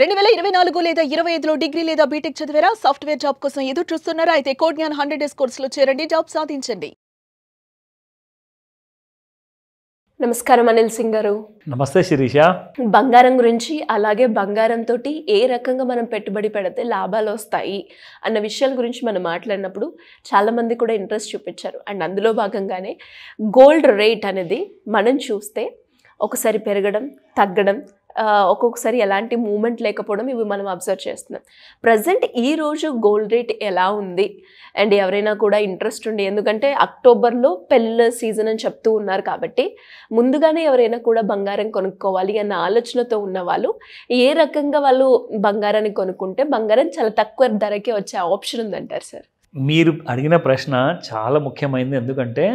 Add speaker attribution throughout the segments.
Speaker 1: 2024 లేదా 25లో డిగ్రీ లేదా బీటెక్ చదివారా? సాఫ్ట్వేర్ జాబ్ కోసం ఎదురు చూస్తున్నారా? అయితే కోడ్ జ్ఞాన్ 100 డేస్ కోర్సులో చేరండి, జాబ్ సాధించండి.
Speaker 2: నమస్కారం అనిల్ సింగ్ గారు.
Speaker 3: నమస్తే శిరీష.
Speaker 2: బంగారం గురించి, అలాగే బంగారం తోటి ఏ రకంగా మనం పెట్టుబడి పెడితే లాభాలు వస్తాయి అన్న విషయాల గురించి మనం మాట్లాడినప్పుడు చాలామంది కూడా ఇంట్రెస్ట్ చూపించారు. అండ్ అందులో భాగంగానే గోల్డ్ రేట్ అనేది మనం చూస్తే ఒకసారి పెరగడం, తగ్గడం, ఒక్కొక్కసారి ఎలాంటి మూమెంట్ లేకపోవడం ఇవి మనం అబ్జర్వ్ చేస్తున్నాం. ప్రజెంట్ ఈరోజు గోల్డ్ రేట్ ఎలా ఉంది? అండ్ ఎవరైనా కూడా ఇంట్రెస్ట్ ఉండి, ఎందుకంటే అక్టోబర్లో పెళ్ళి సీజన్ అని చెప్తూ ఉన్నారు కాబట్టి ముందుగానే ఎవరైనా కూడా బంగారం కొనుక్కోవాలి అన్న ఆలోచనతో ఉన్న వాళ్ళు ఏ రకంగా వాళ్ళు బంగారాన్ని కొనుక్కుంటే బంగారం చాలా తక్కువ ధరకే వచ్చే ఆప్షన్ ఉందంటారు సార్?
Speaker 3: మీరు అడిగిన ప్రశ్న చాలా ముఖ్యమైనది. ఎందుకంటే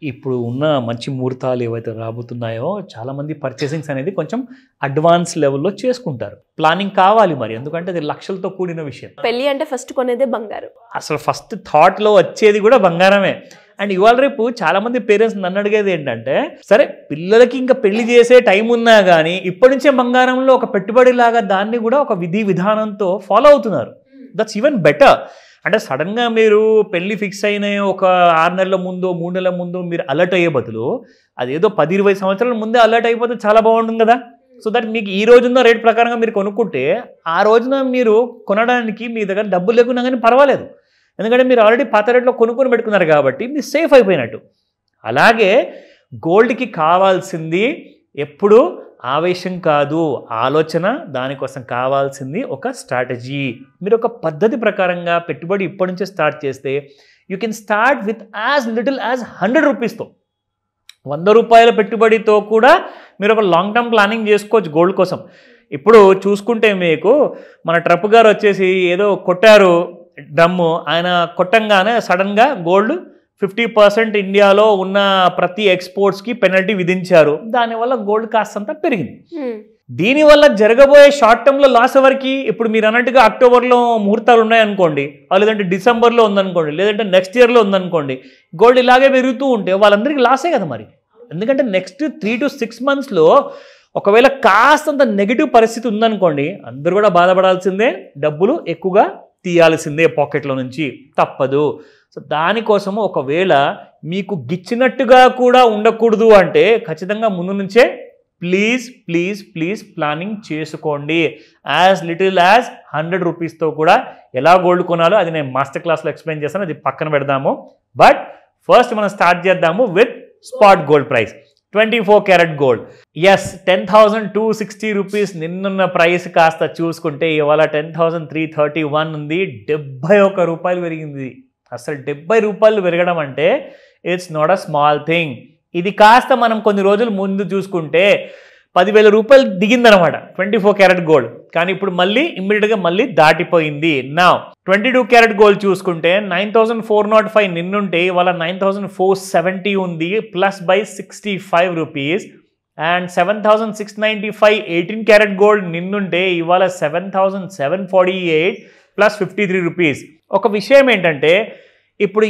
Speaker 3: ఇప్పుడు ఉన్న మంచి ముహూర్తాలు ఏవైతే రాబోతున్నాయో చాలామంది పర్చేసింగ్స్ అనేది కొంచెం అడ్వాన్స్ లెవెల్లో చేసుకుంటారు. ప్లానింగ్ కావాలి మరి, ఎందుకంటే అది లక్షలతో కూడిన విషయం.
Speaker 2: పెళ్ళి అంటే ఫస్ట్ కొనేదే బంగారం.
Speaker 3: అసలు ఫస్ట్ థాట్లో వచ్చేది కూడా బంగారమే. అండ్ ఇవాళ రేపు చాలామంది పేరెంట్స్ నన్ను అడిగేది ఏంటంటే, సరే పిల్లలకి ఇంకా పెళ్లి చేసే టైం ఉన్నా కానీ ఇప్పటి నుంచే బంగారంలో ఒక పెట్టుబడి లాగా దాన్ని కూడా ఒక విధి విధానంతో ఫాలో అవుతున్నారు. That's even better. అంటే సడన్గా మీరు పెళ్ళి ఫిక్స్ అయిన ఒక 6 నెలల ముందు 3 నెలల ముందు మీరు అలర్ట్ అయ్యే బదులు అదేదో 10-20 సంవత్సరాల ముందే అలర్ట్ అయిపోతే చాలా బాగుంటుంది కదా. సో దట్ మీకు ఈ రోజున్న రేట్ ప్రకారంగా మీరు కొనుక్కుంటే ఆ రోజున మీరు కొనడానికి మీ దగ్గర డబ్బులు లేకున్నా కానీ పర్వాలేదు. ఎందుకంటే మీరు ఆల్రెడీ పాత రేట్లో కొనుక్కొని పెట్టుకున్నారు కాబట్టి మీరు సేఫ్ అయిపోయినట్టు. అలాగే గోల్డ్కి కావాల్సింది ఎప్పుడు ఆవేశం కాదు, ఆలోచన. దానికోసం కావాల్సింది ఒక స్ట్రాటజీ. మీరు ఒక పద్ధతి ప్రకారంగా పెట్టుబడి ఇప్పటి నుంచే స్టార్ట్ చేస్తే you can start with as little as 100 రూపీస్తో, 100 రూపాయల పెట్టుబడితో కూడా మీరు ఒక లాంగ్ టర్మ్ ప్లానింగ్ చేసుకోవచ్చు గోల్డ్ కోసం. ఇప్పుడు చూసుకుంటే మీకు మన ట్రంప్ గారు వచ్చేసి ఏదో కొట్టారు డ్రమ్ము, ఆయన కొట్టంగానే సడన్గా గోల్డ్ 50% ఇండియాలో ఉన్న ప్రతి ఎక్స్పోర్ట్స్కి పెనల్టీ విధించారు. దానివల్ల గోల్డ్ కాస్ట్ అంతా పెరిగింది. దీనివల్ల జరగబోయే షార్ట్ టర్మ్లో లాస్ ఎవరికి? ఇప్పుడు మీరు అన్నట్టుగా అక్టోబర్లో ముహూర్తాలు ఉన్నాయనుకోండి, లేదంటే డిసెంబర్లో ఉందనుకోండి, లేదంటే నెక్స్ట్ ఇయర్లో ఉందనుకోండి, గోల్డ్ ఇలాగే పెరుగుతూ ఉంటే వాళ్ళందరికీ లాసే కదా మరి. ఎందుకంటే నెక్స్ట్ 3 to 6 monthsలో ఒకవేళ కాస్తంత నెగిటివ్ పరిస్థితి ఉందనుకోండి, అందరూ కూడా బాధపడాల్సిందే, డబ్బులు ఎక్కువగా తీయాల్సిందే పాకెట్లో నుంచి, తప్పదు. సో దానికోసము ఒకవేళ మీకు గిచ్చినట్టుగా కూడా ఉండకూడదు అంటే ఖచ్చితంగా ముందు నుంచే ప్లీజ్ ప్లీజ్ ప్లీజ్ ప్లానింగ్ చేసుకోండి. యాజ్ లిటిల్ యాజ్ 100 రూపీస్తో కూడా ఎలా గోల్డ్ కొనాలో అది నేను మాస్టర్ క్లాస్లో ఎక్స్ప్లెయిన్ చేస్తాను, అది పక్కన పెడదాము. బట్ ఫస్ట్ మనం స్టార్ట్ చేద్దాము with spot gold price. 24 carat gold. Yes, 10,260 rupees నిన్నున్న ప్రైస్ కాస్త చూసుకుంటే ఇవాళ 10,331 ఉంది. 71 రూపాయలు పెరిగింది. అసలు 70 రూపాయలు పెరగడం అంటే it's not a small thing. ఇది కాస్త మనం కొన్ని రోజులు ముందు చూసుకుంటే 10,000 రూపాయలు దిగిందనమాట 24 క్యారెట్ గోల్డ్. కానీ ఇప్పుడు మళ్ళీ ఇమ్మీడియట్గా మళ్ళీ దాటిపోయింది. నా 22 క్యారెట్ గోల్డ్ చూసుకుంటే 9,405 నిన్నుంటే ఇవాళ 9,470 ఉంది, plus by 65 rupees. And 7,695 18 carat gold నిన్నుంటే ఇవాళ 7,748 ప్లస్ 53 రూపీస్. ఒక విషయం ఏంటంటే ఇప్పుడు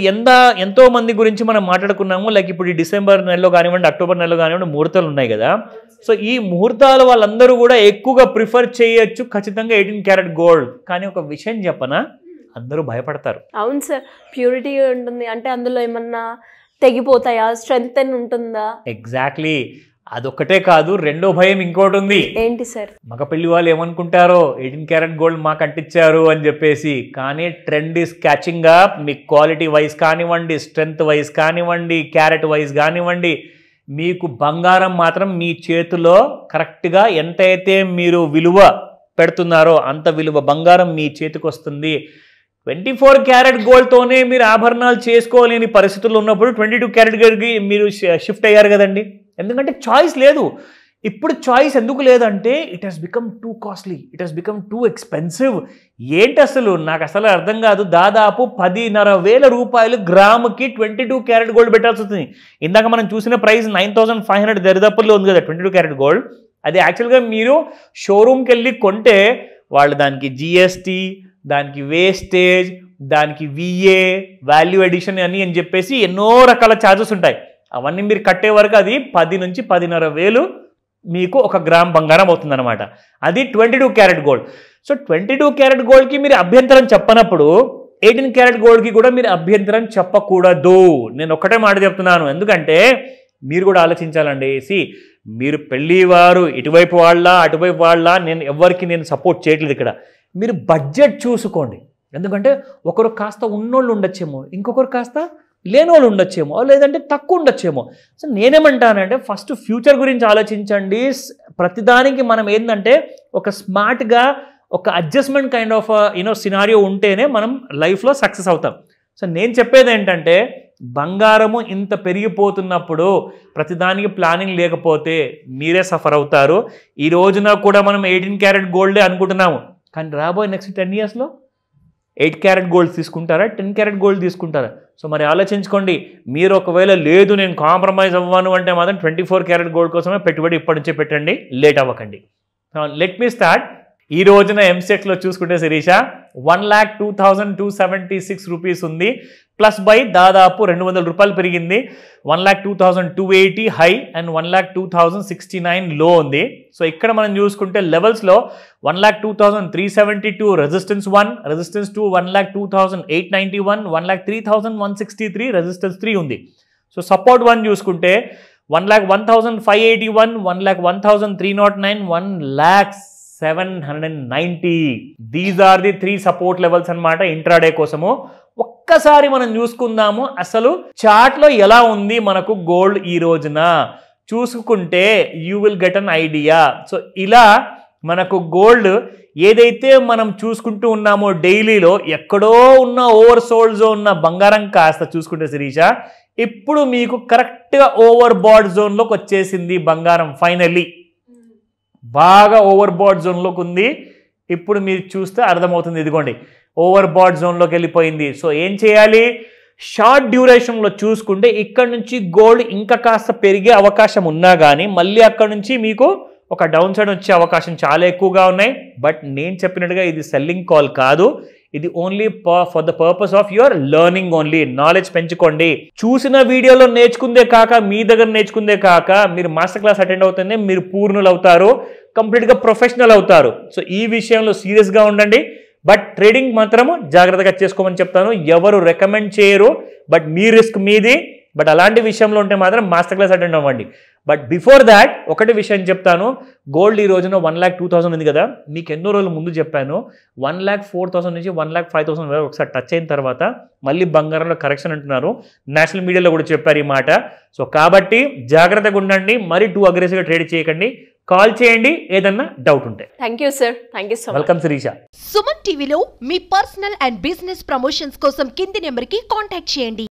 Speaker 3: ఎంతో మంది గురించి మనం మాట్లాడుకున్నాము. లైక్ ఇప్పుడు ఈ డిసెంబర్ నెలలో కానివ్వండి, అక్టోబర్ నెలలో కానివ్వండి ముహూర్తాలు ఉన్నాయి కదా. సో ఈ ముహూర్తాలు వాళ్ళందరూ కూడా ఎక్కువగా ప్రిఫర్ చేయొచ్చు ఖచ్చితంగా 18 క్యారెట్ గోల్డ్. కానీ ఒక విషయం చెప్పనా, అందరూ భయపడతారు.
Speaker 2: అవును సార్, ప్యూరిటీ ఉంటుంది అంటే అందులో ఏమన్నా తెగిపోతాయా, స్ట్రెంగ్త్ ఉంటుందా?
Speaker 3: ఎగ్జాక్ట్లీ. అదొక్కటే కాదు, రెండో భయం ఇంకోటి ఉంది.
Speaker 2: ఏంటి సార్?
Speaker 3: మగ పెళ్లి వాళ్ళు ఏమనుకుంటారో 18 క్యారెట్ గోల్డ్ మాకు అంటించారు అని చెప్పేసి. కానీ ట్రెండ్ ఈస్ క్యాచింగ్ అప్. మీకు క్వాలిటీ వైజ్ కానివ్వండి, స్ట్రెంగ్త్ వైజ్ కానివ్వండి, క్యారెట్ వైజ్ కానివ్వండి, మీకు బంగారం మాత్రం మీ చేతిలో కరెక్ట్గా ఎంతైతే మీరు విలువ పెడుతున్నారో అంత విలువ బంగారం మీ చేతికి వస్తుంది. 24 క్యారెట్ గోల్డ్తోనే మీరు ఆభరణాలు చేసుకోలేని పరిస్థితుల్లో ఉన్నప్పుడు 22 క్యారెట్ గోల్డ్కి మీరు షిఫ్ట్ అయ్యారు కదండి. ఎందుకంటే చాయిస్ లేదు. ఇప్పుడు చాయిస్ ఎందుకు లేదంటే it has become too costly, it has become too expensive. ఏంటి అసలు నాకు అసలు అర్థం కాదు. దాదాపు 10,500 రూపాయలు గ్రాముకి 22 క్యారెట్ గోల్డ్ పెట్టాల్సి వస్తుంది. ఇందాక మనం చూసిన ప్రైస్ 9,500 దరిదాపుల్లో ఉంది కదా 22 క్యారెట్ గోల్డ్. అది యాక్చువల్గా మీరు షోరూమ్కి వెళ్ళి కొంటే వాళ్ళు దానికి జిఎస్టీ, దానికి వేస్టేజ్, దానికి విఏ, వాల్యూ ఎడిషన్ అని చెప్పేసి ఎన్నో రకాల ఛార్జెస్ ఉంటాయి. అవన్నీ మీరు కట్టే వరకు అది 10 నుంచి 10,500 మీకు 1 గ్రామ్ బంగారం అవుతుందన్నమాట. అది 22 క్యారెట్ గోల్డ్. సో 22 క్యారెట్ గోల్డ్కి మీరు అభ్యంతరం చెప్పనప్పుడు 18 క్యారెట్ గోల్డ్కి కూడా మీరు అభ్యంతరం చెప్పకూడదు. నేను ఒక్కటే మాట చెప్తున్నాను, ఎందుకంటే మీరు కూడా ఆలోచించాలండి. మీరు పెళ్ళివారు ఇటువైపు వాళ్ళ అటువైపు వాళ్ళ నేను ఎవరికి నేను సపోర్ట్ చేయట్లేదు ఇక్కడ. మీరు బడ్జెట్ చూసుకోండి, ఎందుకంటే ఒకరు కాస్త ఉన్నోళ్ళు ఉండొచ్చేమో, ఇంకొకరు కాస్త లేనోళ్ళు ఉండొచ్చేమో, లేదంటే తక్కువ ఉండొచ్చేమో. సో నేనేమంటానంటే ఫస్ట్ ఫ్యూచర్ గురించి ఆలోచించండి. ప్రతిదానికి మనం ఏంటంటే ఒక స్మార్ట్గా ఒక అడ్జస్ట్మెంట్ కైండ్ ఆఫ్ సినారియో ఉంటేనే మనం లైఫ్లో సక్సెస్ అవుతాం. సో నేను చెప్పేది ఏంటంటే బంగారము ఇంత పెరిగిపోతున్నప్పుడు ప్రతిదానికి ప్లానింగ్ లేకపోతే మీరే సఫర్ అవుతారు. ఈ రోజున కూడా మనం 18 క్యారెట్ గోల్డే అనుకుంటున్నాము, కానీ రాబోయే నెక్స్ట్ 10 ఇయర్స్లో 8 క్యారెట్ గోల్డ్ తీసుకుంటారా, 10 క్యారెట్ గోల్డ్ తీసుకుంటారా? సో మరి ఆలోచించుకోండి. మీరు ఒకవేళ లేదు నేను కాంప్రమైజ్ అవ్వను అంటే మాత్రం 24 క్యారెట్ గోల్డ్ కోసమే పెట్టుబడి ఇప్పటి నుంచే పెట్టండి, లేట్ అవ్వకండి. Let me start. ఈ రోజున ఎంసెట్స్లో చూసుకుంటే శిరీష 1,02,276 రూపీస్ ఉంది. ప్లస్ బై దాదాపు 200 రూపాయలు పెరిగింది. 1,02,280 హై అండ్ 1,02,069 లో ఉంది. సో ఇక్కడ మనం చూసుకుంటే లెవెల్స్లో 1,02,372 రెసిస్టెన్స్ 1, రెసిస్టెన్స్ 2 1,02,891, 1,03,163 రెసిస్టెన్స్ 3 ఉంది. సో సపోర్ట్ 1 చూసుకుంటే 1,01,581, 1,01,309, 1,0790. These are the 3 support levels అన్నమాట ఇంట్రాడే కోసము. ఒక్కసారి మనం చూసుకుందాము అసలు చార్ట్లో ఎలా ఉంది మనకు గోల్డ్ ఈ రోజున చూసుకుంటే you will get an idea. So ఇలా మనకు గోల్డ్ ఏదైతే మనం చూసుకుంటూ ఉన్నామో డైలీలో ఎక్కడో ఉన్న ఓవర్ సోల్డ్ జోన్ ఉన్న బంగారం కాస్త చూసుకుంటే శిరీష ఇప్పుడు మీకు కరెక్ట్గా ఓవర్ బాడ్ జోన్లోకి వచ్చేసింది బంగారం. ఫైనల్లీ బాగా ఓవర్ బాడ్ జోన్లోకి ఉంది. ఇప్పుడు మీరు చూస్తే అర్థమవుతుంది, ఇదిగోండి ఓవర్ బాడ్ జోన్లోకి వెళ్ళిపోయింది. సో ఏం చేయాలి, షార్ట్ డ్యూరేషన్లో చూసుకుంటే ఇక్కడ నుంచి గోల్డ్ ఇంకా కాస్త పెరిగే అవకాశం ఉన్నా కానీ మళ్ళీ అక్కడ నుంచి మీకు ఒక డౌన్ సైడ్ వచ్చే అవకాశం చాలా ఎక్కువగా ఉన్నాయి. బట్ నేను చెప్పినట్టుగా ఇది సెల్లింగ్ కాల్ కాదు, ఇది only for the purpose of your learning only. Knowledge పెంచుకోండి. చూసిన వీడియోలో నేర్చుకుందే కాక మీ దగ్గర నేర్చుకుందే కాక మీరు మాస్టర్ క్లాస్ అటెండ్ అవుతుంది మీరు పూర్ణులు అవుతారు, కంప్లీట్గా ప్రొఫెషనల్ అవుతారు. సో ఈ విషయంలో సీరియస్గా ఉండండి. బట్ ట్రేడింగ్ మాత్రము జాగ్రత్తగా చేసుకోమని చెప్తాను. ఎవరు రికమెండ్ చేయరు, బట్ మీ రిస్క్ మీది. బట్ అలాంటి విషయంలో ఉంటే మాత్రం మాస్టర్ క్లాస్ అటెండ్ అవ్వండి. బట్ బిఫోర్ దాట్ ఒకటి విషయం చెప్తాను, గోల్డ్ ఈ రోజున 1,02,000 ఉంది కదా, మీకు ఎన్నో రోజుల ముందు చెప్పాను 1,04,000 నుంచి 1,05,000 వరకు ఒకసారి టచ్ అయిన తర్వాత మళ్ళీ బంగారంలో కరెక్షన్ అంటున్నారు. నేషనల్ మీడియాలో కూడా చెప్పారు ఈ మాట. సో కాబట్టి జాగ్రత్తగా ఉండండి, మరీ టూ అగ్రెసివ్గా ట్రేడ్ చేయకండి. కాల్ చేయండి ఏదన్నా డౌట్ ఉంటే.
Speaker 2: Thank you sir, thank you so much.
Speaker 3: Welcome Sirisha.
Speaker 4: Suman టీవీలో మీ పర్సనల్ అండ్ బిజినెస్ ప్రమోషన్స్ కోసం కింది నెంబర్కి కాంటాక్ట్ చేయండి.